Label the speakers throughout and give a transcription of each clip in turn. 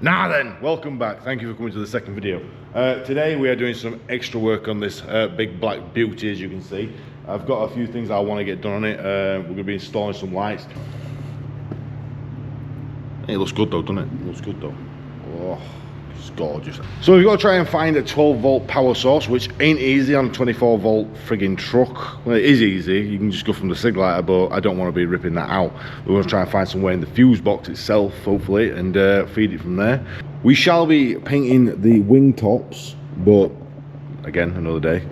Speaker 1: Now then, welcome back. Thank you for coming to the second video. Today we are doing some extra work on this big black beauty, as you can see. I've got a few things I want to get done on it. We're going to be installing some lights. It looks good though, doesn't it? It looks good though. Oh, it's gorgeous. So we've got to try and find a 12 volt power source, which ain't easy on a 24 volt frigging truck. Well, it is easy. You can just go from the sig lighter, but I don't want to be ripping that out. We're going to try and find somewhere in the fuse box itself, hopefully, and feed it from there. We shall be painting the wing tops, but again, another day.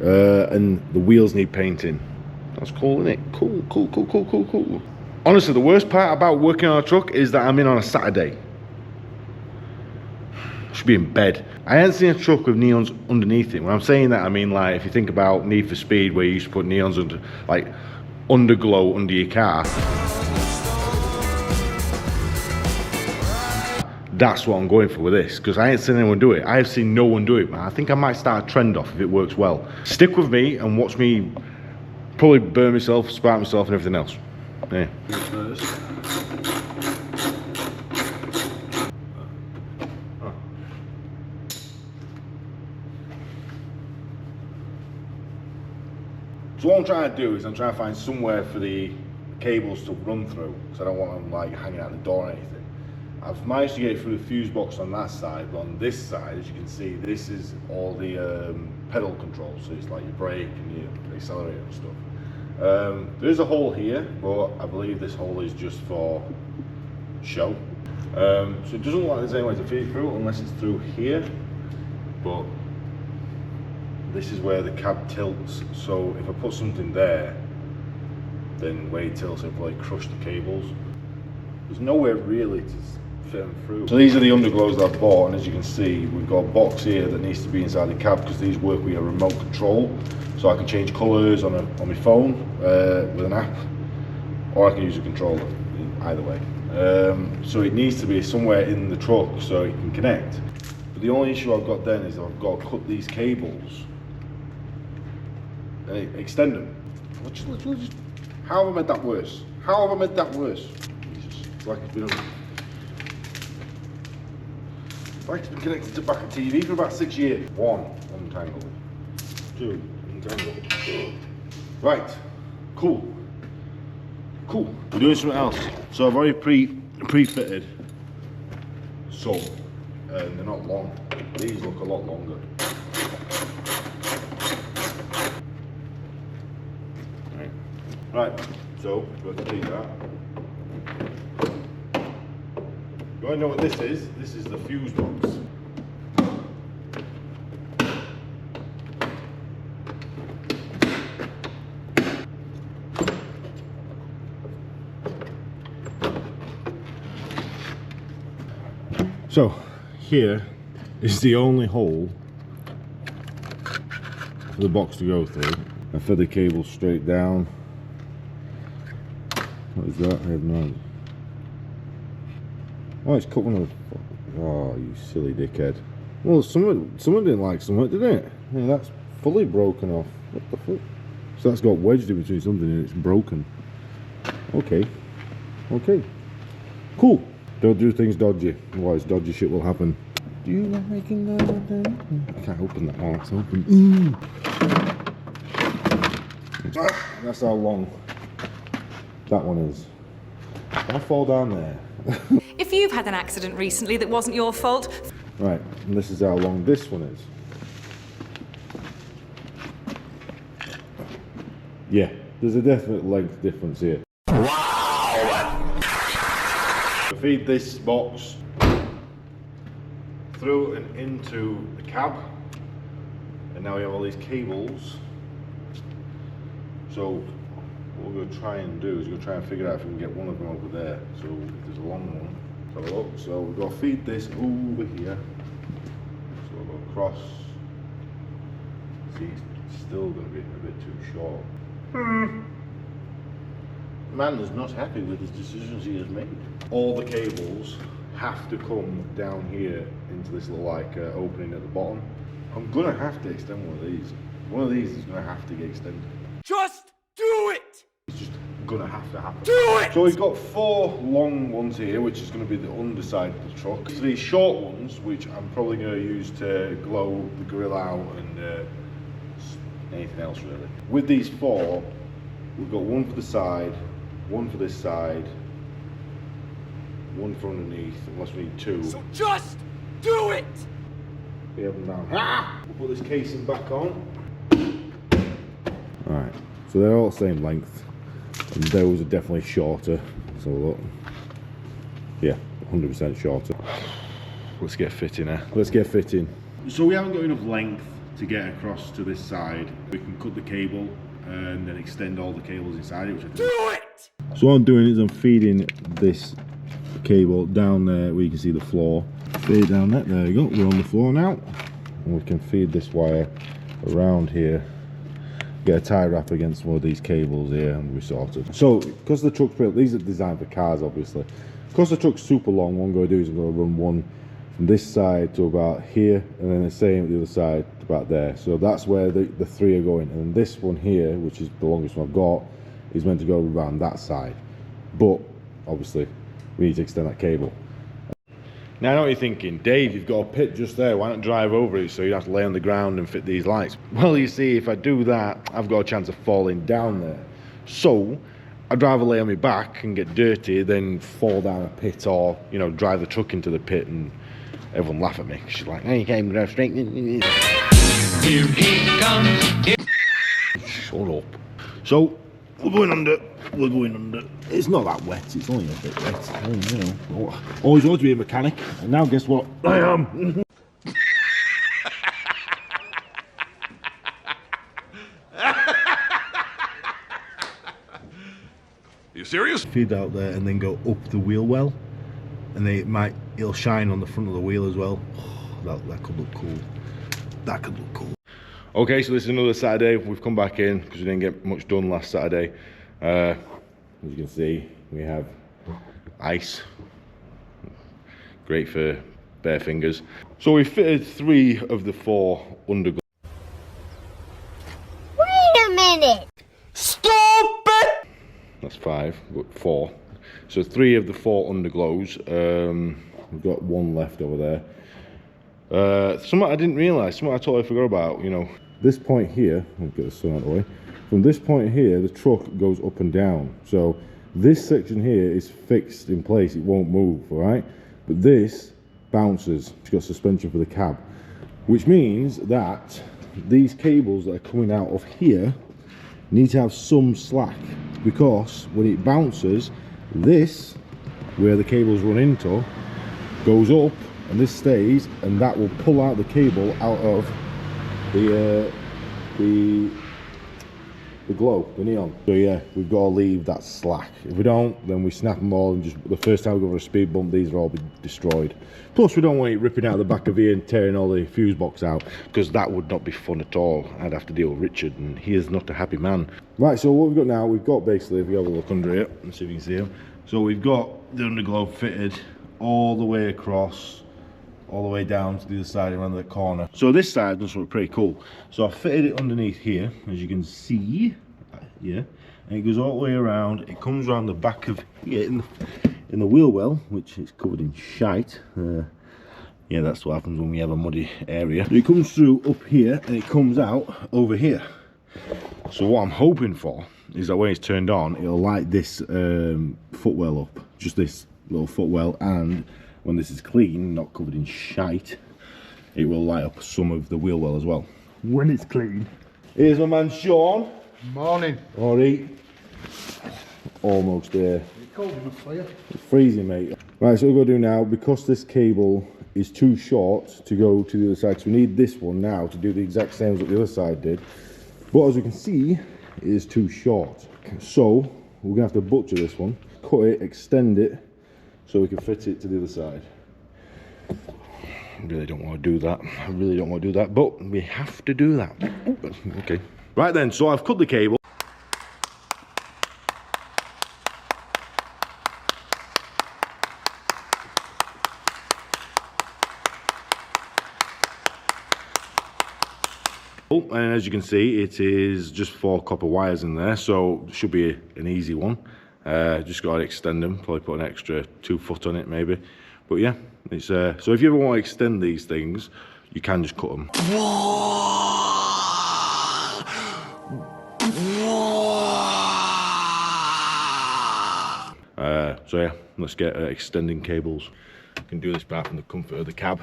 Speaker 1: And the wheels need painting. That's cool, isn't it? Cool, cool, cool, cool, cool, cool. Honestly, the worst part about working on a truck is that I'm in on a Saturday. I should be in bed. I haven't seen a truck with neons underneath it. When I'm saying that, I mean, like, if you think about Need for Speed, where you used to put neons under, like, underglow under your car. That's what I'm going for with this, because I ain't seen anyone do it. I have seen no one do it, man. I think I might start a trend off if it works well. Stick with me and watch me probably burn myself, spark myself and everything else. Yeah. So what I'm trying to do is I'm trying to find somewhere for the cables to run through, because I don't want them like hanging out the door or anything. I've managed to get it through the fuse box on that side, but on this side, as you can see, this is all the pedal control. So it's like your brake and your accelerator and stuff. There is a hole here, but I believe this hole is just for show. So it doesn't look like there's any way to feed it through unless it's through here, but this is where the cab tilts. So if I put something there, then where it tilts, it'll probably crush the cables. There's nowhere really to fit them through. So these are the underglows that I've bought, and as you can see, we've got a box here that needs to be inside the cab because these work with a remote control. So I can change colours on my phone with an app, or I can use a controller, either way. So it needs to be somewhere in the truck so it can connect. But the only issue I've got then is I've got to cut these cables and extend them. How have I made that worse? How have I made that worse? It's like it's been connected to back of TV for about 6 years. 1, untangled. 2, untangled. Right, cool. Cool. We're doing something else. So I've already pre-fitted some, and they're not long. These look a lot longer. Right, so we've got to do that. You want to know what this is? This is the fuse box. So here is the only hole for the box to go through. I fed the cable straight down. What is that? I have no idea. Oh, it's cut one of the... Oh, you silly dickhead. Well, someone didn't like something, did it? Yeah, that's fully broken off. What the fuck? So that's got wedged in between something and it's broken. Okay. Okay. Cool. Don't do things dodgy, otherwise dodgy shit will happen. Do you like making that then? I can't open that. Oh, it's open. That's how long that one is. I fall down there.
Speaker 2: If you've had an accident recently that wasn't your fault...
Speaker 1: Right, and this is how long this one is. Yeah, there's a definite length difference here. Wow! Feed this box through and into the cab, and now we have all these cables. So what we're going to try and do is we're going to try and figure out if we can get one of them over there. So if there's a long one, let's have a look. So we've got to feed this over here. So we'll go across. See, it's still going to be a bit too short. Man is not happy with his decisions he has made. All the cables have to come down here into this little like opening at the bottom. I'm going to have to extend one of these. One of these is going to have to get extended.
Speaker 3: Just do it!
Speaker 1: It's just gonna have to happen. Do it! So we've got 4 long ones here, which is gonna be the underside of the truck. So these short ones, which I'm probably gonna use to glow the grill out and anything else really. With these 4, we've got one for the side, one for this side, one for underneath, unless we need 2.
Speaker 3: So just do it!
Speaker 1: We have them down. Ah! We'll put this casing back on. Alright, so they're all the same length. And those are definitely shorter. So look. Yeah, 100% shorter. Let's get fitting here. Let's get fitting. So we haven't got enough length to get across to this side. We can cut the cable and then extend all the cables inside it, which I think.
Speaker 3: Do it!
Speaker 1: So what I'm doing is I'm feeding this cable down there where you can see the floor. Feed down there you go, we're on the floor now. And we can feed this wire around here. Get a tie wrap against one of these cables here and we're sorted. So, because the truck's built, these are designed for cars obviously. Because the truck's super long, what I'm going to do is I'm going to run one from this side to about here and then the same at the other side to about there. So that's where the 3 are going. And this one here, which is the longest one I've got, is meant to go around that side. But, obviously, we need to extend that cable. Now I know what you're thinking, Dave, you've got a pit just there, why not drive over it so you have to lay on the ground and fit these lights? Well, you see, if I do that, I've got a chance of falling down there. So, I'd rather lay on my back and get dirty than fall down a pit or, you know, drive the truck into the pit and everyone laugh at me. She's like, hey, you can't even drive straight. Here he comes. Shut up. So, we're going under. We're going under. It's not that wet. It's only a bit wet. I mean, you know, always wanted to be a mechanic, and now guess what? I am.
Speaker 3: You serious?
Speaker 1: Feed out there and then go up the wheel well, and then it'll shine on the front of the wheel as well. Oh, that could look cool. That could look cool. Okay, so this is another Saturday. We've come back in because we didn't get much done last Saturday. As you can see, we have ice. Great for bare fingers. So we fitted 3 of the 4 underglows.
Speaker 4: Wait a minute!
Speaker 3: Stupid!
Speaker 1: That's 5, but 4. So 3 of the 4 underglows. We've got 1 left over there. Something I didn't realise, something I totally forgot about, you know. This point here, I'll get the sun out of the way. From this point here, the truck goes up and down. So this section here is fixed in place, it won't move, all right? But this bounces, it's got suspension for the cab, which means that these cables that are coming out of here need to have some slack, because when it bounces, this, where the cables run into, goes up, and this stays, and that will pull out the cable out of the glow, the neon. So yeah, we've got to leave that slack. If we don't, then we snap them all, and just the first time we go over a speed bump, these will all be destroyed. Plus, we don't want it ripping out the back of here and tearing all the fuse box out, because that would not be fun at all. I'd have to deal with Richard, and he is not a happy man. Right, so what we've got now, we've got basically, if we have a look under here, let's see if you can see them. So we've got the underglow fitted all the way across, all the way down to the other side around the corner. So this side does look pretty cool. So I fitted it underneath here, as you can see, yeah, and it goes all the way around. It comes around the back of here in the wheel well, which is covered in shite. Yeah, that's what happens when we have a muddy area. It comes through up here and it comes out over here. So what I'm hoping for is that when it's turned on, it'll light this footwell up, just this little footwell, and when this is clean, not covered in shite, it will light up some of the wheel well as well. When it's clean. Here's my man Sean.
Speaker 5: Morning.
Speaker 1: Alright. Almost there.
Speaker 5: It's cold enough for you.
Speaker 1: It's freezing, mate. Right, so what we're going to do now, because this cable is too short to go to the other side, so we need this one now to do the exact same as what the other side did. But as you can see, it is too short. So, we're going to have to butcher this one, cut it, extend it, so we can fit it to the other side. I really don't want to do that. I really don't want to do that, but we have to do that. Okay. Right then, so I've cut the cable. Oh, and as you can see, it is just 4 copper wires in there, so it should be an easy one. Just got to extend them, probably put an extra 2 foot on it maybe. But yeah, it's so if you ever want to extend these things, you can just cut them. So yeah, let's get extending cables. You can do this back from the comfort of the cab.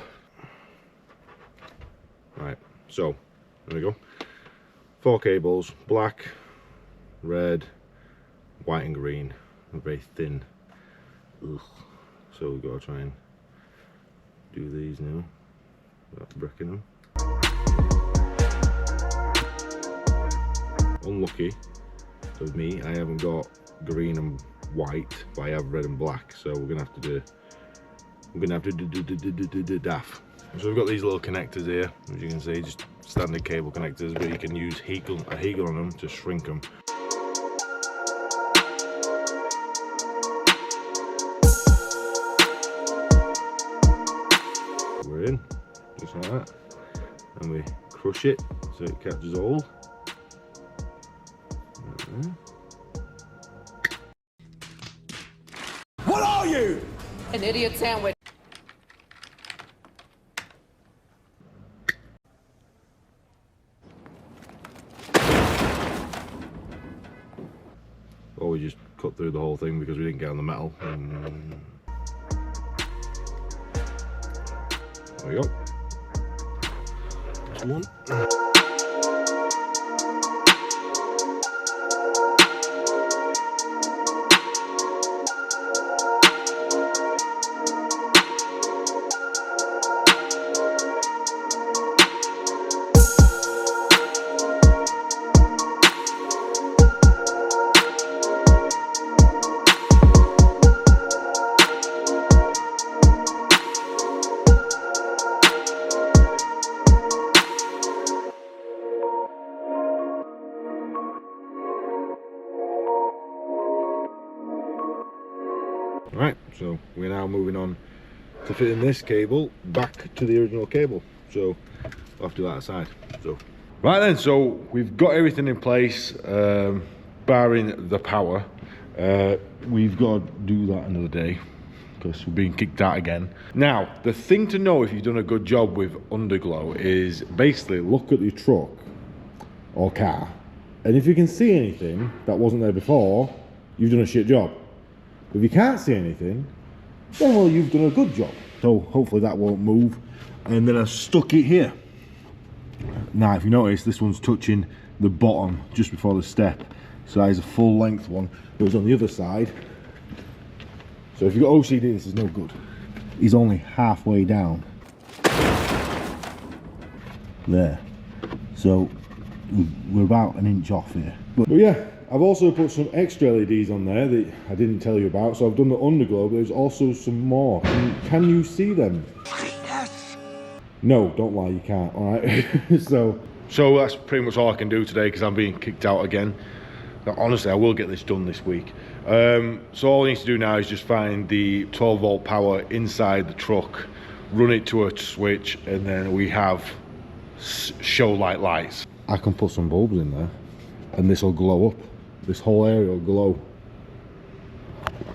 Speaker 1: Right, so there we go. 4 cables, black, red, white and green. They're very thin. Ugh. So we've got to try and do these now without breaking them. Unlucky of me, I haven't got green and white, but I have red and black, so we're gonna have to do daff. So we've got these little connectors here, as you can see, just standard cable connectors, but you can use a Hegel on them to shrink them. We're in, just like that, and we crush it so it catches all.
Speaker 3: What are you?
Speaker 4: An idiot sandwich.
Speaker 1: Or we just cut through the whole thing because we didn't get on the metal. There we go. That's one. Right, so we're now moving on to fitting this cable back to the original cable. So we'll have to do that aside. So right then, so we've got everything in place, barring the power. We've got to do that another day because we're being kicked out again. Now, the thing to know if you've done a good job with underglow is basically look at your truck or car, and if you can see anything that wasn't there before, you've done a shit job. If you can't see anything, then well, you've done a good job. So hopefully that won't move. And then I stuck it here. Now, if you notice, this one's touching the bottom just before the step. So that is a full length one. It was on the other side. So if you've got OCD, this is no good. He's only halfway down. There. So we're about an inch off here. But yeah. I've also put some extra LEDs on there that I didn't tell you about. So I've done the underglow, but there's also some more. Can you see them? Yes. No, don't lie, you can't. All right. so that's pretty much all I can do today because I'm being kicked out again. Now, honestly, I will get this done this week. So all I need to do now is just find the 12 volt power inside the truck, run it to a switch, and then we have show light lights. I can put some bulbs in there, and this will glow up. This whole area will glow.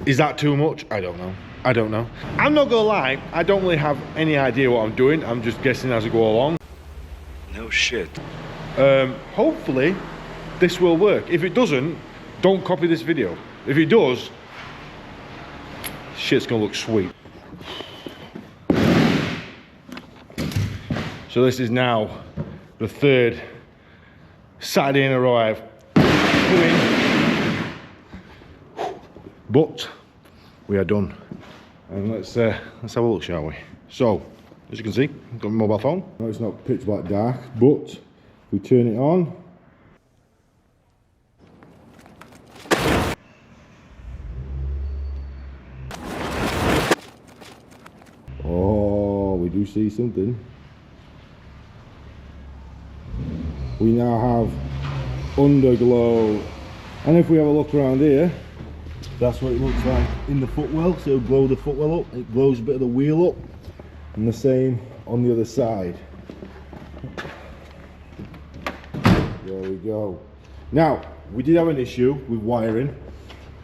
Speaker 1: Is that too much? I don't know. I don't know. I'm not gonna lie, I don't really have any idea what I'm doing. I'm just guessing as I go along.
Speaker 3: No shit.
Speaker 1: Hopefully, this will work. If it doesn't, don't copy this video. If it does, shit's gonna look sweet. So this is now the 3rd Saturday in a row I've put in. But we are done. And let's have a look, shall we? So, as you can see, I've got my mobile phone. No, it's not pitch black dark, but we turn it on. Oh, we do see something. We now have underglow. And if we have a look around here, that's what it looks like in the footwell. So it'll glow the footwell up, it glows a bit of the wheel up, and the same on the other side. There we go. Now, we did have an issue with wiring.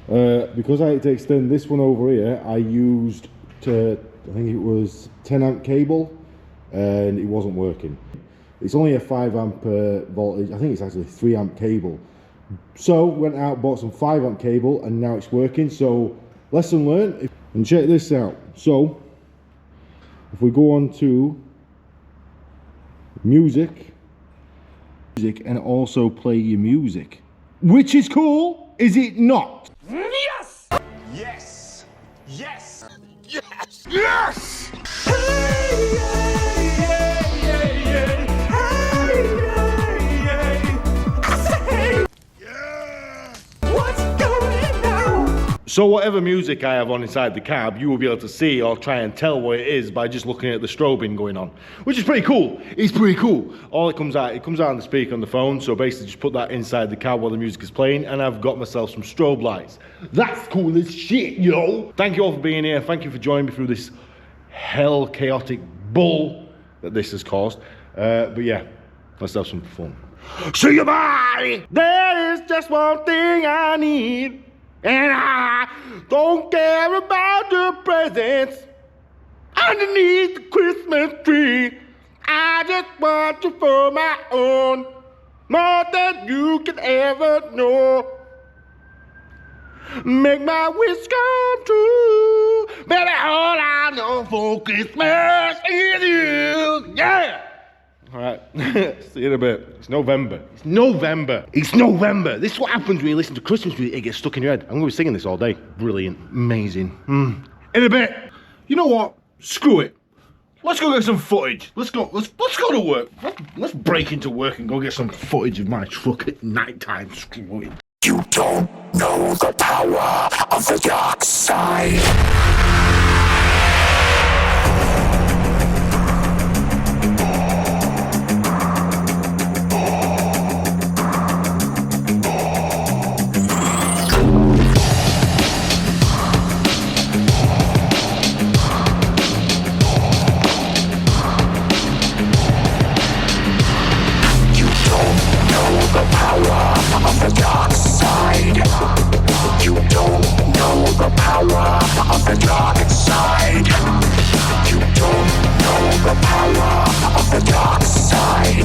Speaker 1: Because I had to extend this one over here, I used, I think it was 10 amp cable, and it wasn't working. It's only a 5 amp voltage, I think it's actually 3 amp cable. So, went out, bought some 5 amp cable, and now it's working. So, lesson learned. And check this out. So, if we go on to music, and also play your music, which is cool, is it not?
Speaker 3: Yes! Yes! Yes! Yes! Yes! Hey, yeah, yeah, yeah. Hey, yeah, yeah. I say, yeah! What's going on?
Speaker 1: So whatever music I have on inside the cab, you will be able to see or try and tell what it is by just looking at the strobing going on, which is pretty cool. It's pretty cool. All it comes out on the speaker on the phone, so basically just put that inside the cab while the music is playing, and I've got myself some strobe lights. That's cool as shit, yo! Thank you all for being here. Thank you for joining me through this hell chaotic bull that this has caused. But yeah, let's have some fun. See you, bye! There is just one thing I need, and I don't care about the presents underneath the Christmas tree. I just want you for my own, more than you can ever know. Make my wish come true, baby. All I know for Christmas is you. Yeah. All right. See you in a bit. It's November. It's November. It's November. This is what happens when you listen to Christmas music. It gets stuck in your head. I'm going to be singing this all day. Brilliant. Amazing. In a bit. You know what? Screw it. Let's go get some footage. Let's go to work. Let's break into work and go get some footage of my truck at night time. Screw it.
Speaker 4: You don't know the power of the dark side. You don't know the power of the dark side. You don't know the power of the dark side.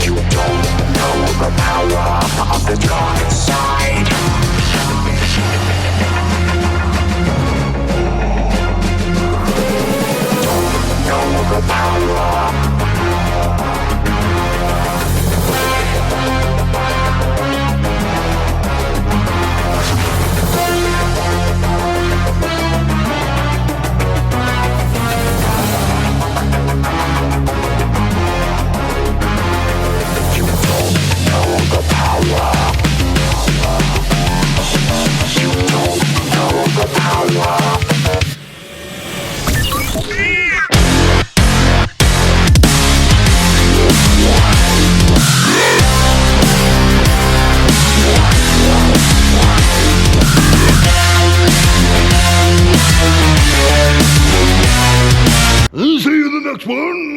Speaker 4: You don't know the power of the dark side. Don't know the power.
Speaker 1: See you in the next one.